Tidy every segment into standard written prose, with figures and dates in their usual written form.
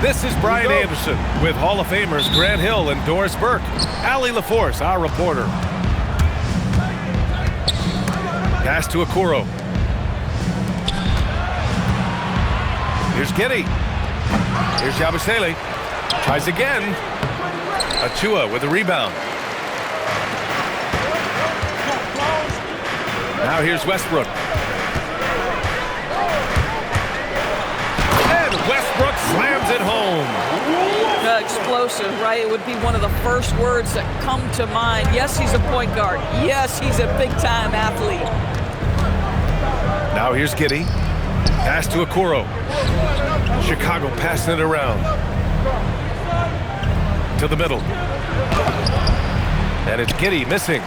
This is Brian Anderson with Hall of Famers Grant Hill and Doris Burke. Allie LaForce, our reporter. Pass to Okoro. Here's Giddey. Here's Yabusele. Tries again. Achua with a rebound. Now here's Westbrook. And Westbrook slams it home. Explosive, right? It would be one of the first words that come to mind. Yes, he's a point guard. Yes, he's a big-time athlete. Now here's Giddey. Pass to Okoro. Chicago passing it around. To the middle. And it's Giddey missing.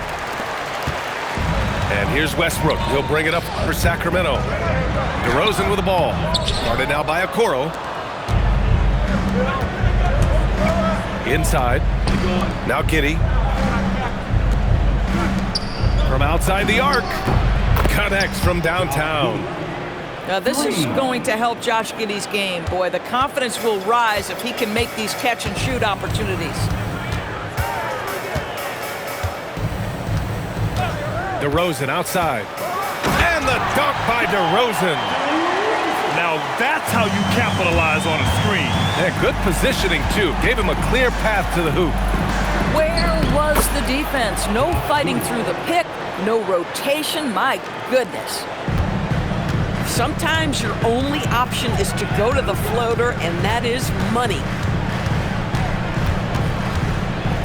And here's Westbrook. He'll bring it up for Sacramento. DeRozan with the ball. Guarded now by Okoro. Inside. Now Giddey. From outside the arc. Connects from downtown. Now this is going to help Josh Giddey's game. Boy, the confidence will rise if he can make these catch-and-shoot opportunities. DeRozan outside. And the dunk by DeRozan. Now that's how you capitalize on a screen. Yeah, good positioning, too. Gave him a clear path to the hoop. Where was the defense? No fighting through the pick, no rotation. My goodness. Sometimes your only option is to go to the floater, and that is money.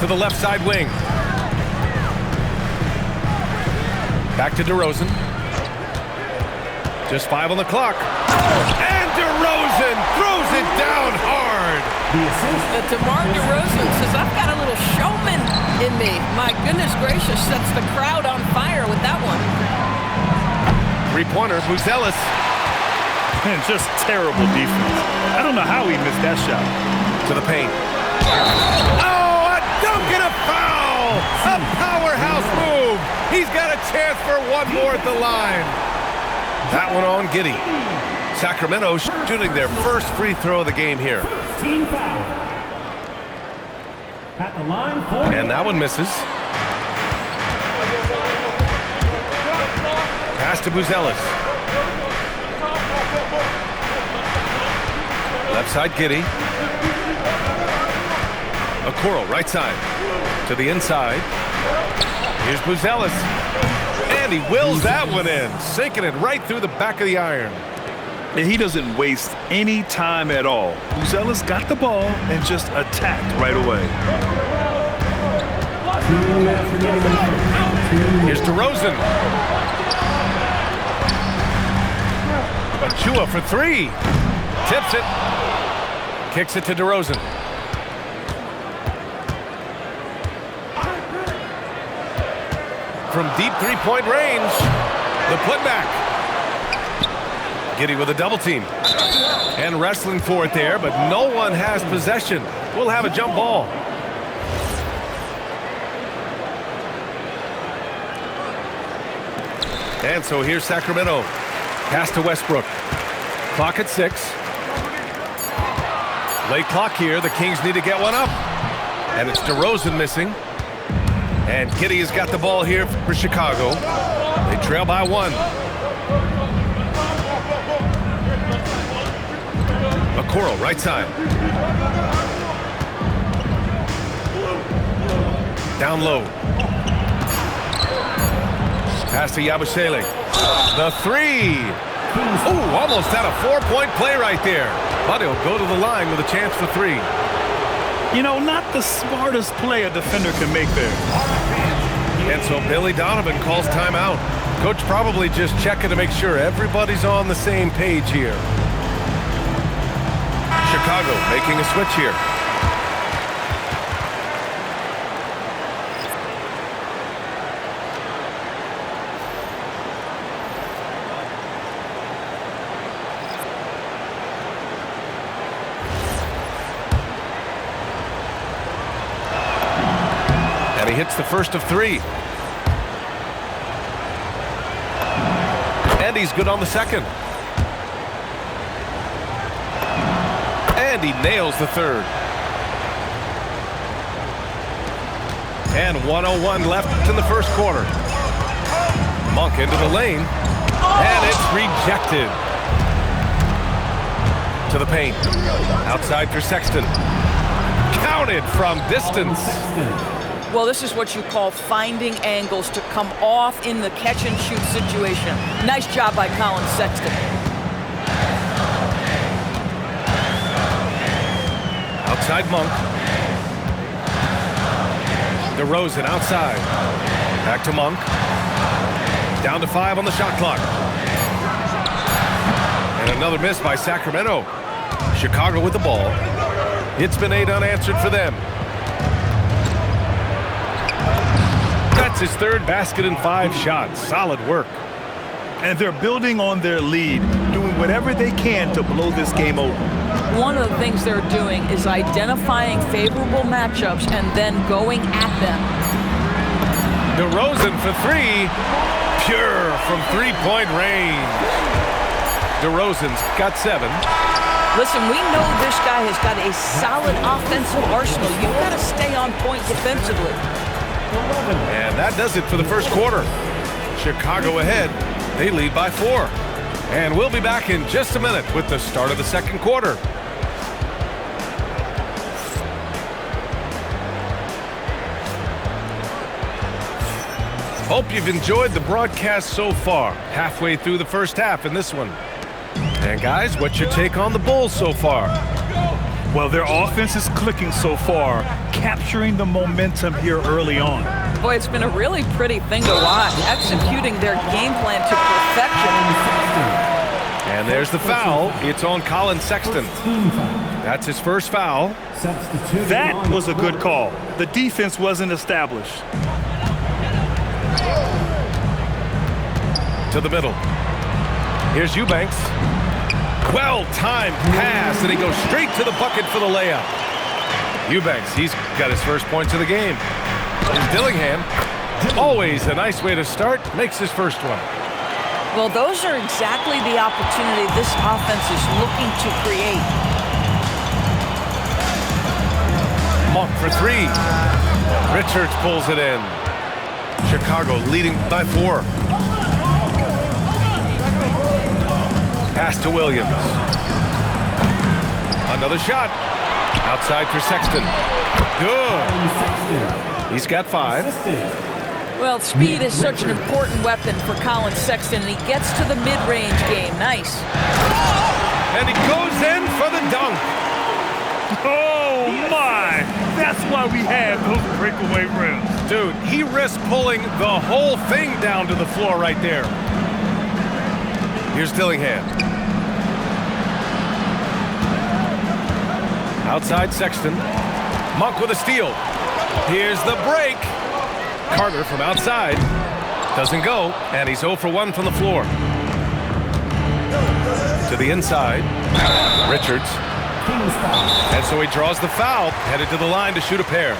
To the left side wing. Back to DeRozan. Just 5 on the clock. And DeRozan throws it down hard. DeMar DeRozan says, I've got a little showman in me. My goodness gracious, sets the crowd on fire with that one. Three-pointer, Buzelis. And just terrible defense. I don't know how he missed that shot. To the paint. Oh, a dunk and a foul! A powerhouse move! He's got a chance for one more at the line. That one on Giddey. Sacramento shooting their first free throw of the game here. At the line for and that one misses. Pass to Buzelis. Left side, Giddey. Okoro, right side. To the inside. Here's Buzelis. And he wills that one in. Sinking it right through the back of the iron. And he doesn't waste any time at all. Buzelis got the ball and just attacked right away. Here's DeRozan. Achua for three. Tips it. Kicks it to DeRozan. From deep three-point range, the putback. Giddey with a double team. And wrestling for it there, but no one has possession. We'll have a jump ball. And so here's Sacramento. Pass to Westbrook. Clock at 6. Late clock here. The Kings need to get one up. And it's DeRozan missing. And Giddey has got the ball here for Chicago. They trail by 1. Okoro, right side. Down low. Pass to Yabusele. The three. Ooh, almost had a 4-point play right there. But he'll go to the line with a chance for 3. You know, not the smartest play a defender can make there. And so Billy Donovan calls timeout. Coach probably just checking to make sure everybody's on the same page here. Chicago making a switch here. And he hits the first of 3. And he's good on the second. And he nails the third. And 1:01 left in the first quarter. Monk into the lane. And it's rejected. To the paint. Outside for Sexton. Counted from distance. Well, this is what you call finding angles to come off in the catch-and-shoot situation. Nice job by Collin Sexton. Outside Monk. DeRozan outside. Back to Monk. Down to 5 on the shot clock. And another miss by Sacramento. Chicago with the ball. It's been 8 unanswered for them. That's his third basket in 5 shots. Solid work. And they're building on their lead, doing whatever they can to blow this game open. One of the things they're doing is identifying favorable matchups and then going at them. DeRozan for 3. Pure from three-point range. DeRozan's got 7. Listen, we know this guy has got a solid offensive arsenal. You've got to stay on point defensively. And that does it for the first quarter. Chicago ahead. They lead by 4. And we'll be back in just a minute with the start of the second quarter. Hope you've enjoyed the broadcast so far. Halfway through the first half in this one. And guys, what's your take on the Bulls so far? Well, their offense is clicking so far, capturing the momentum here early on. Boy, it's been a really pretty thing to watch, executing their game plan to perfection. And there's the foul. It's on Collin Sexton. That's his first foul. That was a good call. The defense wasn't established. To the middle. Here's Eubanks. Well-timed pass, and he goes straight to the bucket for the layup. Eubanks, he's got his first points of the game. Here's Dillingham. Always a nice way to start. Makes his first one. Well, those are exactly the opportunity this offense is looking to create. Monk for 3. Richards pulls it in. Chicago leading by 4. Pass to Williams. Another shot. Outside for Sexton. Good. He's got 5. Well, speed is such an important weapon for Collin Sexton, and he gets to the mid-range game. Nice. And he goes in for the dunk. Oh, my! That's why we have those breakaway rims. Dude, he risked pulling the whole thing down to the floor right there. Here's Dillingham. Outside Sexton. Monk with a steal. Here's the break. Carter from outside. Doesn't go, and he's 0 for 1 from the floor. To the inside. Richards. And so he draws the foul, headed to the line to shoot a pair.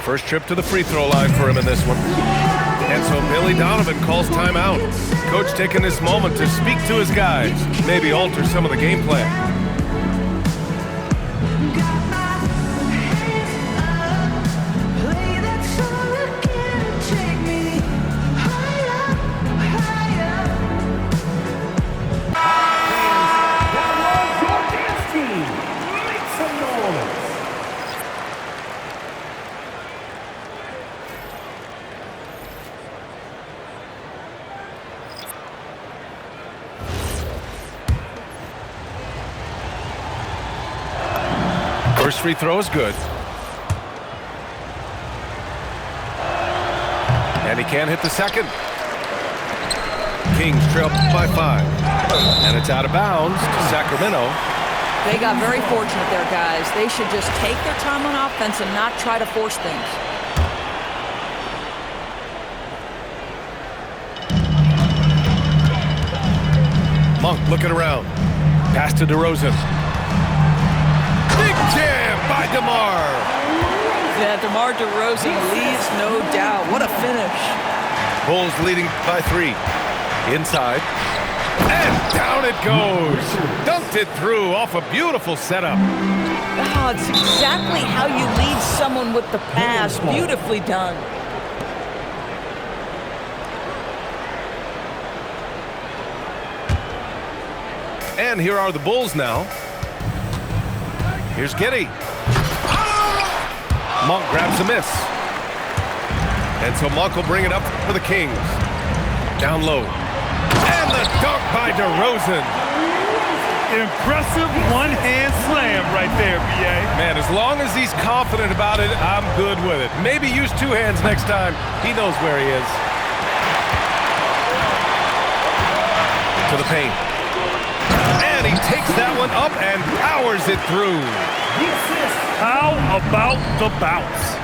First trip to the free throw line for him in this one. And so Billy Donovan calls timeout. Coach taking this moment to speak to his guys, maybe alter some of the game plan. First free throw is good. And he can't hit the second. Kings trail by 5. And it's out of bounds to Sacramento. They got very fortunate there, guys. They should just take their time on offense and not try to force things. Monk looking around. Pass to DeRozan. Big jam by DeMar. Yeah, DeMar DeRozan leads, no doubt. What a finish. Bulls leading by 3. Inside. And down it goes. Dunked it through off a beautiful setup. Oh, it's exactly how you lead someone with the pass. Beautifully done. And here are the Bulls now. Here's Giddey. Monk grabs a miss. And so Monk will bring it up for the Kings. Down low. And the dunk by DeRozan. Impressive one-hand slam right there, B.A. Man, as long as he's confident about it, I'm good with it. Maybe use two hands next time. He knows where he is. To the paint. And he takes that one up and powers it through. How about the bounce?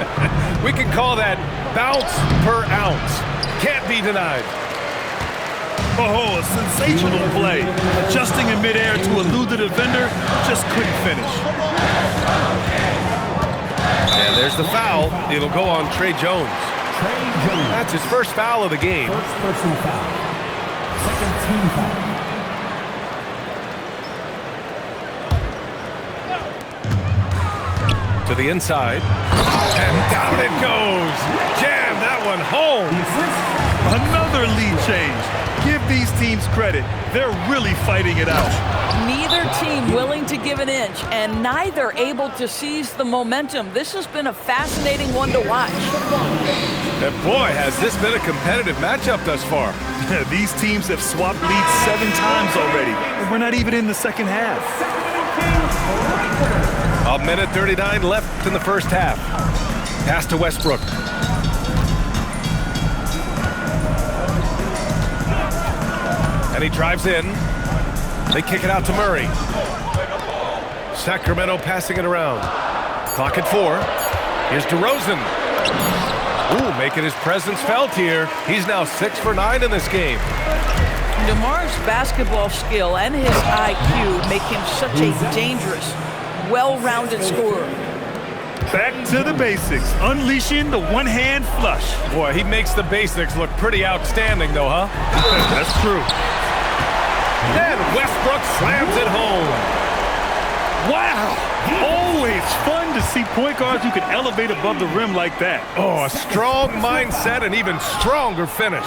We can call that bounce per ounce. Can't be denied. Oh, a sensational play. Adjusting in midair to elude the defender, just couldn't finish. And there's the foul. It'll go on Tre Jones. That's his first foul of the game. First personal foul. Second team foul. To the inside. And down it goes. Jam that one home. Another lead change. Give these teams credit. They're really fighting it out. Neither team willing to give an inch, and neither able to seize the momentum. This has been a fascinating one to watch. And boy, has this been a competitive matchup thus far. These teams have swapped leads 7 times already, and we're not even in the second half. A minute 39 left in the first half. Pass to Westbrook. And he drives in. They kick it out to Murray. Sacramento passing it around. Clock at 4. Here's DeRozan. Ooh, making his presence felt here. He's now 6 for 9 in this game. DeMar's basketball skill and his IQ make him such a dangerous, well-rounded scorer. Back to the basics, unleashing the one-hand flush. Boy, he makes the basics look pretty outstanding, though, huh? That's true. And Westbrook slams it home. Wow! Always fun to see point guards who can elevate above the rim like that. Oh, a strong mindset and even stronger finish.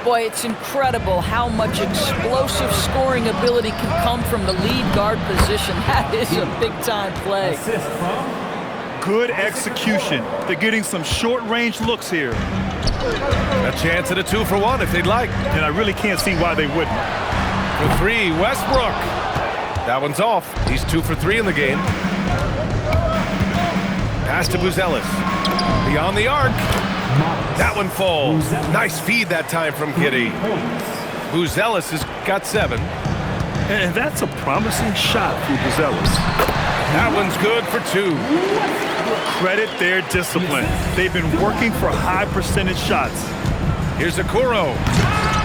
Boy, it's incredible how much explosive scoring ability can come from the lead guard position. That is a big-time play. Assist from Good execution. They're getting some short-range looks here. A chance at a 2-for-1 if they'd like. And I really can't see why they wouldn't. For 3, Westbrook. That one's off. He's 2 for 3 in the game. Pass to Buzelis. Beyond the arc. That one falls. Nice feed that time from Giddey. Buzelis has got 7. And that's a promising shot for Buzelis. That one's good for 2. Credit their discipline. They've been working for high percentage shots. Here's Okoro.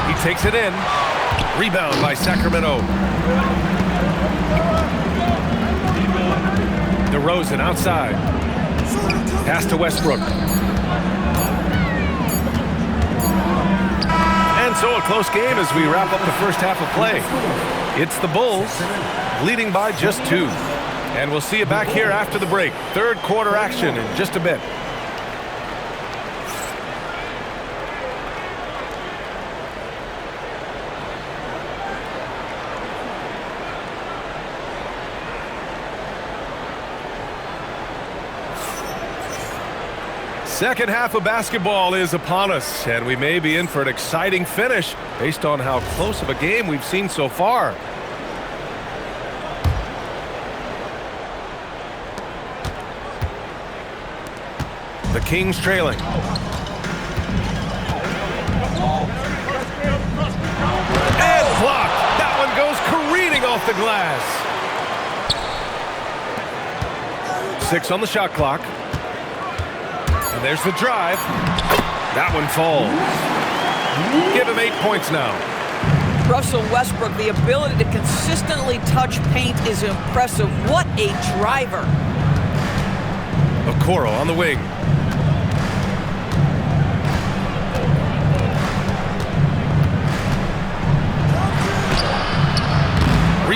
He takes it in. Rebound by Sacramento. DeRozan outside. Pass to Westbrook. And so a close game as we wrap up the first half of play. It's the Bulls leading by just 2. And we'll see you back here after the break. Third quarter action in just a bit. Second half of basketball is upon us, and we may be in for an exciting finish based on how close of a game we've seen so far. The Kings trailing. And blocked. That one goes careening off the glass. 6 on the shot clock. And there's the drive. That one falls. Give him 8 points now. Russell Westbrook, the ability to consistently touch paint is impressive. What a driver. Okoro on the wing.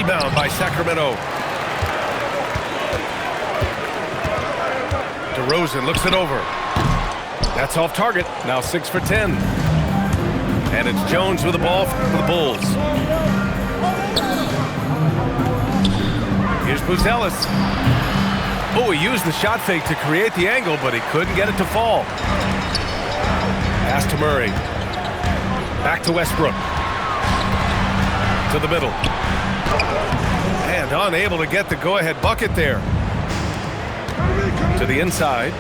Rebound by Sacramento. DeRozan looks it over. That's off target. Now 6 for 10. And it's Jones with the ball for the Bulls. Here's Buzelis. Oh, he used the shot fake to create the angle, but he couldn't get it to fall. Pass to Murray. Back to Westbrook. To the middle. And unable to get the go-ahead bucket there. To the inside.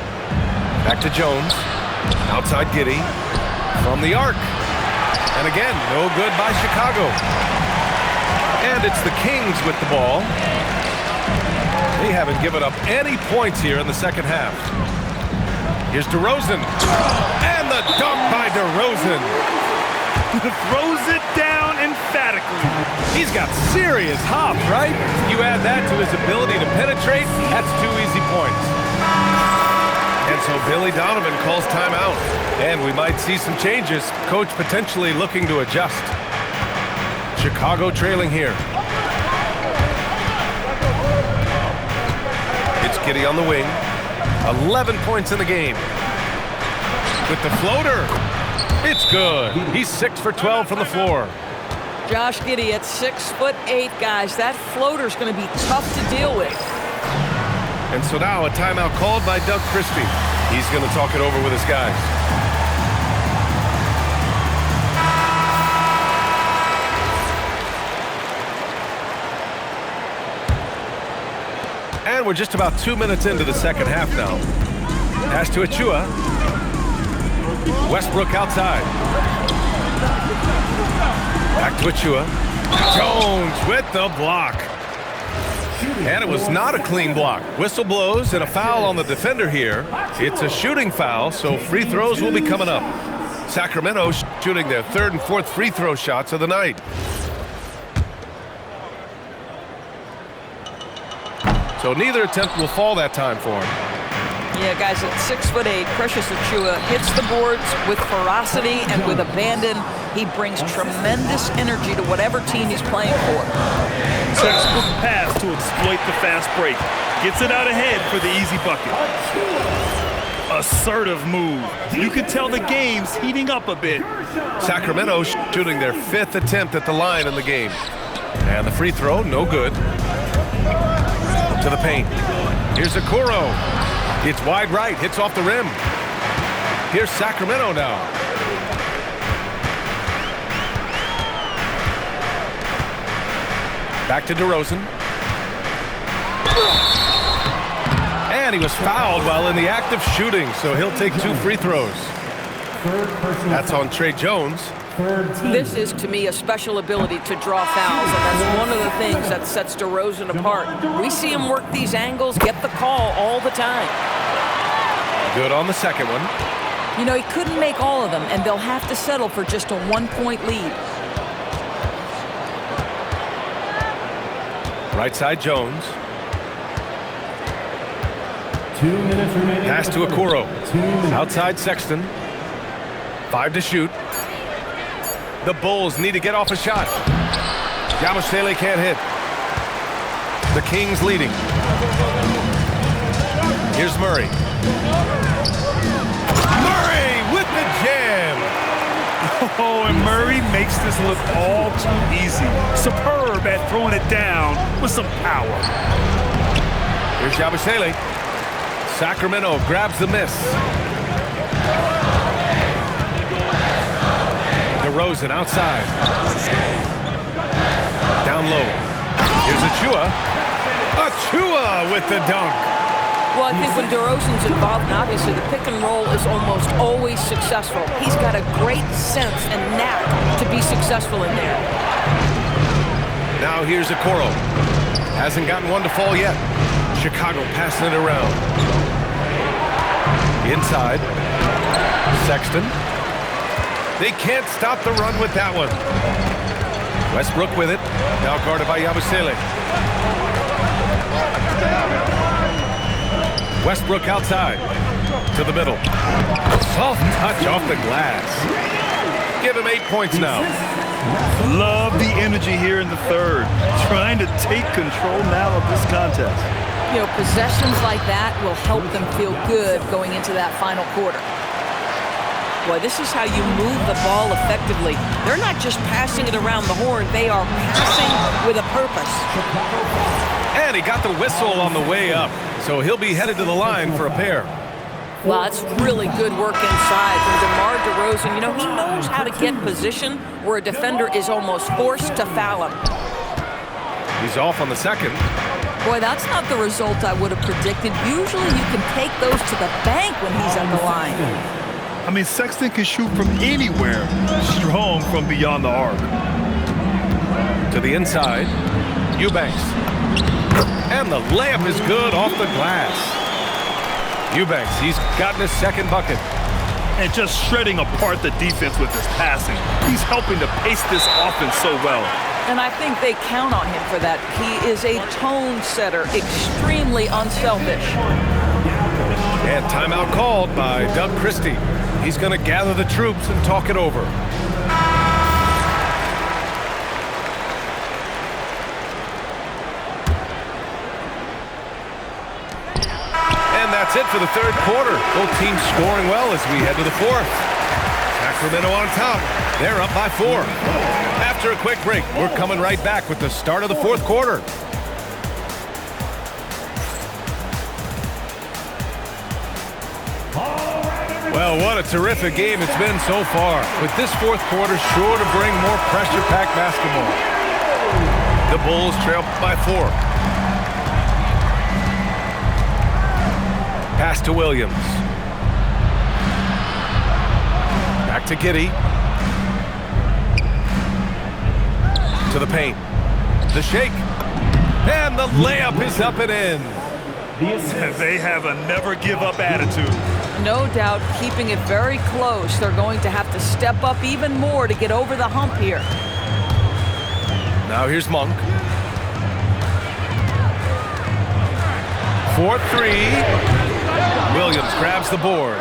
Back to Jones. Outside Giddey. From the arc. And again, no good by Chicago. And it's the Kings with the ball. They haven't given up any points here in the second half. Here's DeRozan. And the dunk by DeRozan. Throws it down emphatically. He's got serious hop, right? You add that to his ability to penetrate, that's 2 easy points. And so Billy Donovan calls timeout. And we might see some changes. Coach potentially looking to adjust. Chicago trailing here. It's Giddey on the wing. 11 points in the game. With the floater. It's good. He's 6 for 12 from the floor. Josh Giddey at 6'8", guys. That floater's going to be tough to deal with. And so now a timeout called by Doug Christie. He's going to talk it over with his guys. And we're just about 2 minutes into the second half now. Pass to Achua. Westbrook outside. Back to Achua. Jones with the block. And it was not a clean block. Whistle blows and a foul on the defender here. It's a shooting foul, so free throws will be coming up. Sacramento shooting their 3rd and 4th free throw shots of the night. So neither attempt will fall that time for him. Yeah, guys, at 6'8", Precious Achiuwa hits the boards with ferocity and with abandon. He brings tremendous energy to whatever team he's playing for. Textbook pass to exploit the fast break. Gets it out ahead for the easy bucket. Assertive move. You can tell the game's heating up a bit. Sacramento shooting their 5th attempt at the line in the game. And the free throw, no good. To the paint. Here's Okoro. It's wide right, hits off the rim. Here's Sacramento now. Back to DeRozan. And he was fouled while in the act of shooting, so he'll take 2 free throws. That's on Trey Jones. This is, to me, a special ability to draw fouls, and that's one of the things that sets DeRozan apart. We see him work these angles, get the call all the time. Good on the second one. You know, he couldn't make all of them, and they'll have to settle for just a 1-point lead. Right side Jones. 2 minutes remaining. Pass to Okoro. Outside Sexton. 5 to shoot. The Bulls need to get off a shot. Yabusele can't hit. The Kings leading. Here's Murray. Murray with the jam. Oh, and Murray makes this look all too easy. Superb at throwing it down with some power. Here's Yabusele. Sacramento grabs the miss. DeRozan outside. Down low. Here's Achua. Achua with the dunk. Well, I think when DeRozan's involved, and obviously the pick and roll is almost always successful. He's got a great sense and knack to be successful in there. Now here's Okoro. Hasn't gotten one to fall yet. Chicago passing it around. Inside. Sexton. They can't stop the run with that one. Westbrook with it. Now guarded by Yabusele. Westbrook outside. To the middle. Soft touch off the glass. Give him 8 points now. Love the energy here in the third. Trying to take control now of this contest. You know, possessions like that will help them feel good going into that final quarter. Boy, this is how you move the ball effectively. They're not just passing it around the horn. They are passing with a purpose. And he got the whistle on the way up, so he'll be headed to the line for a pair. Well, that's really good work inside from DeMar DeRozan. You know, he knows how to get position where a defender is almost forced to foul him. He's off on the second. Boy, that's not the result I would have predicted. Usually you can take those to the bank when he's on the line. I mean, Sexton can shoot from anywhere. Strong from beyond the arc. To the inside, Eubanks. And the layup is good off the glass. Eubanks, he's gotten his second bucket. And just shredding apart the defense with his passing. He's helping to pace this offense so well. And I think they count on him for that. He is a tone setter, extremely unselfish. And timeout called by Doug Christie. He's going to gather the troops and talk it over. That's it for the third quarter. Both teams scoring well as we head to the fourth. Sacramento on top. They're up by 4. After a quick break, we're coming right back with the start of the fourth quarter. Well, what a terrific game it's been so far. With this fourth quarter sure to bring more pressure-packed basketball. The Bulls trail by 4. Pass to Williams. Back to Giddey. To the paint. The shake. And the layup is up and in. They have a never-give-up attitude. No doubt, keeping it very close. They're going to have to step up even more to get over the hump here. Now here's Monk. 4-3. Williams grabs the board.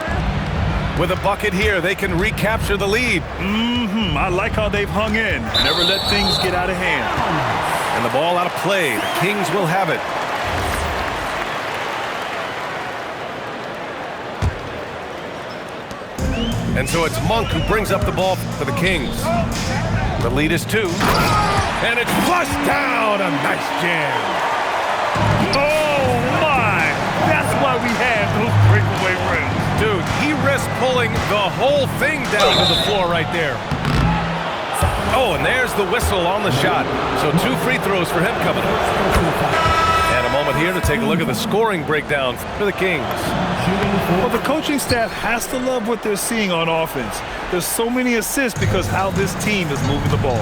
With a bucket here, they can recapture the lead. I like how they've hung in. Never let things get out of hand. And the ball out of play. The Kings will have it. And so it's Monk who brings up the ball for the Kings. The lead is 2. And it's flushed down. A nice jam. Oh, my! That's why we have those breakaway rims. Dude, he risked pulling the whole thing down to the floor right there. Oh, and there's the whistle on the shot. So 2 free throws for him coming up. And a moment here to take a look at the scoring breakdown for the Kings. Well, the coaching staff has to love what they're seeing on offense. There's so many assists because how this team is moving the ball.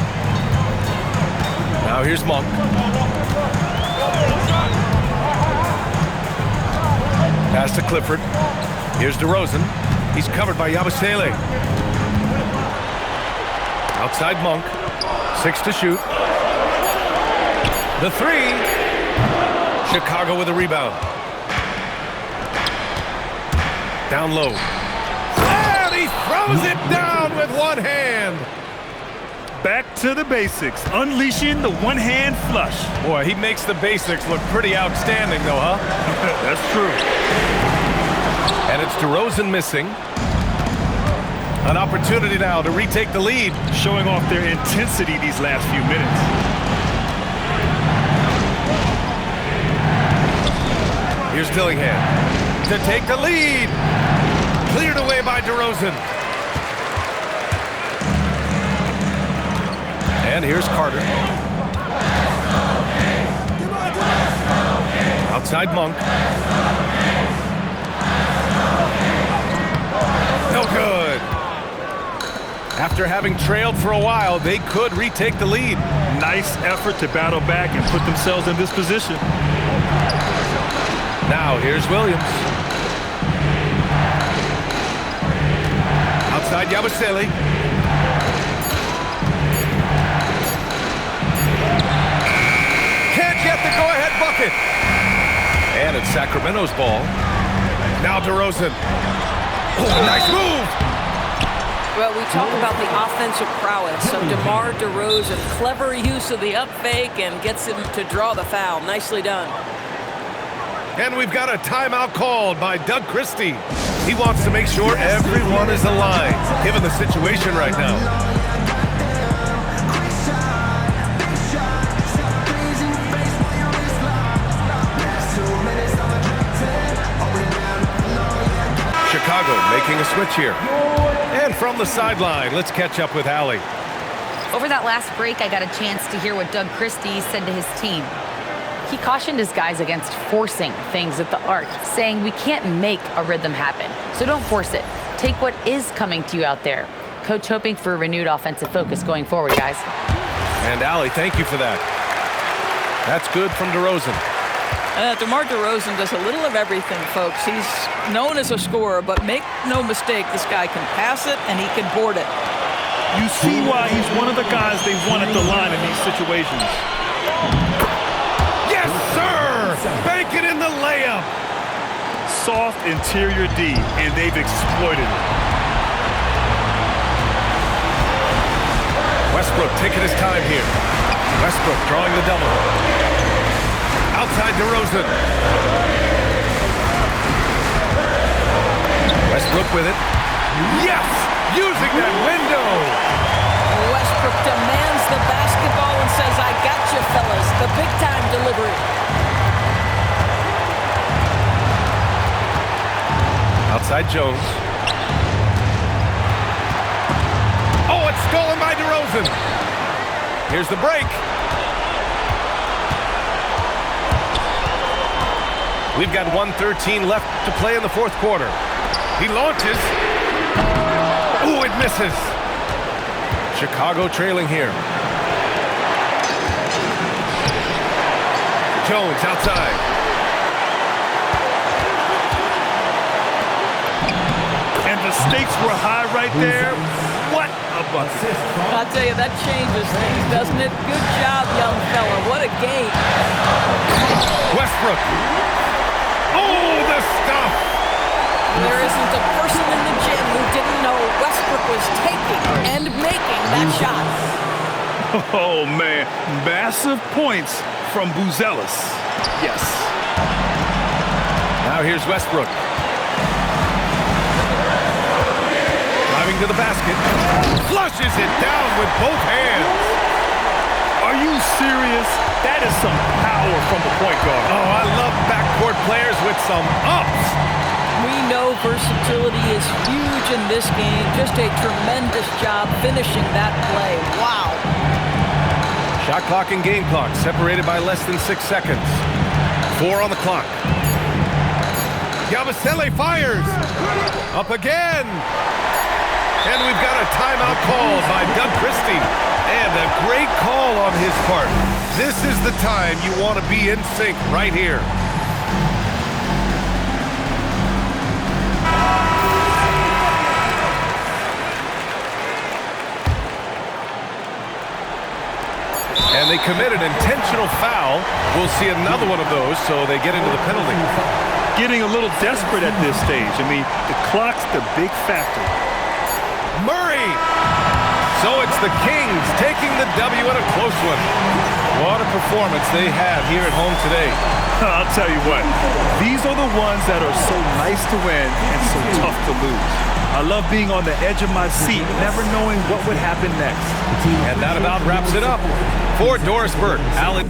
Now here's Monk. Pass to Clifford. Here's DeRozan. He's covered by Yabusele. Outside Monk. 6 to shoot. The 3. Chicago with a rebound. Down low. And he throws it down with one hand. Back to the basics. Unleashing the one-hand flush. Boy, he makes the basics look pretty outstanding, though, huh? That's true. And it's DeRozan missing. An opportunity now to retake the lead. Showing off their intensity these last few minutes. Here's Dillingham to take the lead. Cleared away by DeRozan. And here's Carter. Outside Monk. No good. After having trailed for a while, they could retake the lead. Nice effort to battle back and put themselves in this position. Now here's Williams. Outside Yabusele. Can't get the go-ahead bucket. And it's Sacramento's ball. Now DeRozan. Oh, nice move. Well, we talk about the offensive prowess of DeMar DeRozan. Clever use of the up fake and gets him to draw the foul. Nicely done. And we've got a timeout called by Doug Christie. He wants to make sure everyone is aligned, given the situation right now. Chicago making a switch here. And from the sideline, let's catch up with Allie. Over that last break, I got a chance to hear what Doug Christie said to his team. He cautioned his guys against forcing things at the arc, saying we can't make a rhythm happen, so don't force it. Take what is coming to you out there. Coach hoping for a renewed offensive focus going forward, guys. And Allie, thank you for that. That's good from DeRozan. DeMar DeRozan does a little of everything, folks. He's known as a scorer, but make no mistake, this guy can pass it and he can board it. You see why he's one of the guys they want at the line in these situations. Yes, sir! Bank it in the layup! Soft interior D, and they've exploited it. Westbrook taking his time here. Westbrook drawing the double. Outside DeRozan. Westbrook with it. Yes! Using that window! Westbrook demands the basketball and says, I got you, fellas. The big-time delivery. Outside Jones. Oh, it's stolen by DeRozan. Here's the break. We've got 1:13 left to play in the fourth quarter. He launches. Ooh, it misses. Chicago trailing here. Jones outside. And the stakes were high right there. What a bucket. I'll tell you, that changes things, doesn't it? Good job, young fella. What a game. Westbrook. Oh, the stuff. There isn't a person in the gym who didn't know Westbrook was taking and making that shot. Oh, man. Massive points from Buzelis. Yes. Now here's Westbrook. Driving to the basket. Flushes it down with both hands. Are you serious? That is some power from the point guard. Oh, I love backcourt players with some ups. We know versatility is huge in this game. Just a tremendous job finishing that play. Wow. Shot clock and game clock separated by less than 6 seconds. 4 on the clock. Yabusele fires. Up again. And we've got a timeout called by Doug Christie. And a great call on his part. This is the time you want to be in sync right here. And they commit an intentional foul. We'll see another one of those, so they get into the penalty. Getting a little desperate at this stage. I mean, the clock's the big factor. Murray! So it's the Kings taking the W in a close one. What a performance they have here at home today. I'll tell you what, these are the ones that are so nice to win and so tough to lose. I love being on the edge of my seat, never knowing what would happen next. And that about wraps it up. For Doris Burke, Allen.